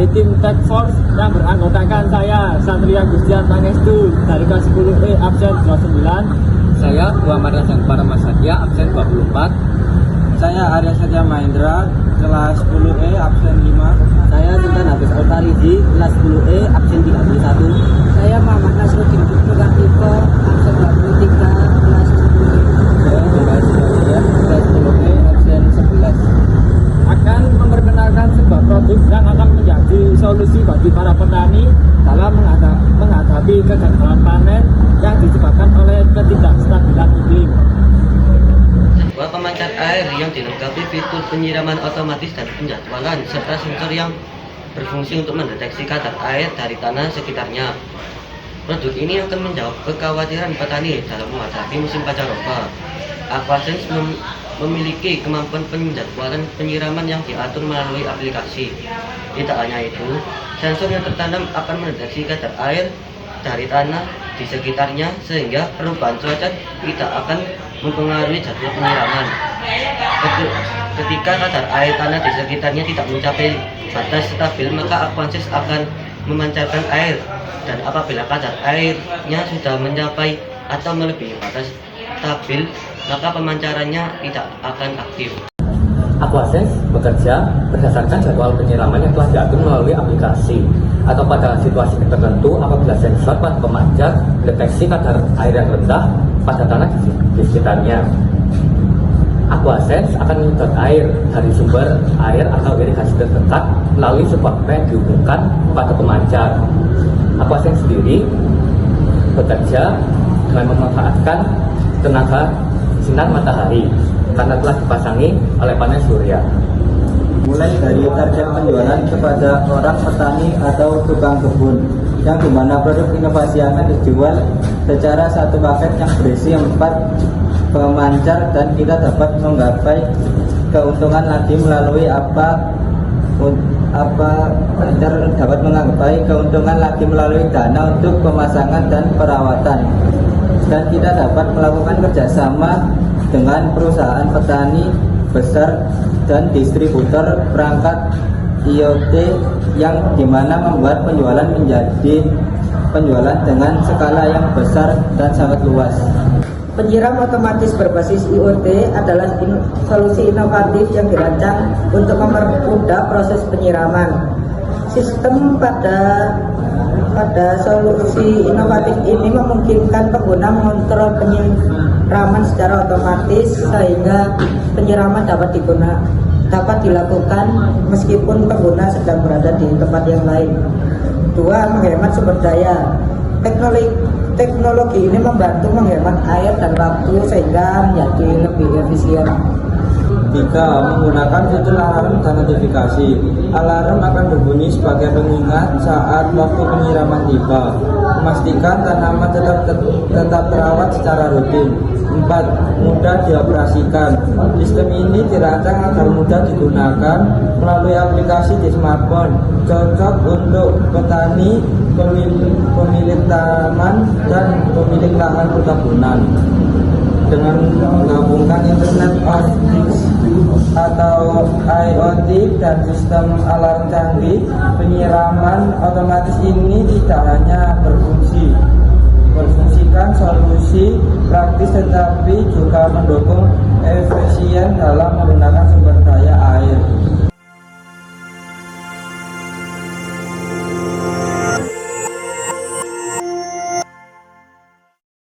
dari tim Task Force yang beranggotakan saya, Satria Gustian Pangestu dari kelas 10E absen 29. Saya Muhammad Hasan Paramasadya absen 24. Saya Arya Satya Mahendra, kelas 10E absen 5. Saya Sultan Habis Altariji, kelas 10E absen 31. Saya Muhammad Nasruddin Nurgatiko, absen 23, kelas 10E. Saya kelas 10E absen 11. Akan memperkenalkan sebuah produk yang akan menjadi solusi bagi para petani dalam menghadapi kegagalan panen yang disebabkan oleh ketidakstabilan iklim. Sebuah pemancar air yang dilengkapi fitur penyiraman otomatis dan penjadwalan serta sensor yang berfungsi untuk mendeteksi kadar air dari tanah sekitarnya. Produk ini akan menjawab kekhawatiran petani dalam menghadapi musim pancaroba. Aquasense memiliki kemampuan penjadwalan penyiraman yang diatur melalui aplikasi. Tidak hanya itu, sensor yang tertanam akan mendeteksi kadar air dari tanah di sekitarnya sehingga perubahan cuaca tidak akan mempengaruhi jadwal penyiraman. Ketika kadar air tanah di sekitarnya tidak mencapai batas stabil, maka Aquasense akan memancarkan air, dan apabila kadar airnya sudah mencapai atau melebihi batas stabil, maka pemancarannya tidak akan aktif. Aquasense bekerja berdasarkan jadwal penyiraman yang telah diatur melalui aplikasi, atau pada situasi tertentu apabila sensor pada pemancar mendeteksi kadar air yang rendah pada tanah di sekitarnya. Aquasense akan menyedot air dari sumber air atau irigasi terdekat melalui sebuah pipa yang dihubungkan pada pemancar. Aquasense sendiri bekerja dengan memanfaatkan tenaga sinar matahari karena telah dipasangi oleh panel surya. Mulai dari target penjualan kepada orang petani atau tukang kebun, yang dimana produk inovasi akan dijual secara satu paket yang berisi 4 pemancar, dan kita dapat menggapai keuntungan lagi melalui dapat menggapai keuntungan lagi melalui dana untuk pemasangan dan perawatan, dan kita dapat melakukan kerjasama dengan perusahaan petani besar dan distributor perangkat IoT yang dimana membuat penjualan menjadi penjualan dengan skala yang besar dan sangat luas. Penyiram otomatis berbasis IoT adalah solusi inovatif yang dirancang untuk mempermudah proses penyiraman. Sistem pada solusi inovatif ini memungkinkan pengguna mengontrol penyiraman secara otomatis sehingga penyiraman dapat dilakukan meskipun pengguna sedang berada di tempat yang lain. 2. Menghemat sumber daya. Teknologi ini membantu menghemat air dan waktu sehingga menjadi lebih efisien. 3. Menggunakan fitur alarm dan notifikasi. Alarm akan berbunyi sebagai pengingat saat waktu penyiraman tiba. Memastikan tanaman tetap terawat secara rutin. 4. Mudah dioperasikan. Sistem ini dirancang agar mudah digunakan melalui aplikasi di smartphone, cocok untuk petani, pemilik taman, dan pemilik lahan perkebunan. Dengan menggabungkan Internet of Things atau IoT dan sistem alarm canggih, penyiraman otomatis ini tidak hanya berfungsikan solusi praktis, tetapi juga mendukung efisien dalam menggunakan sumber daya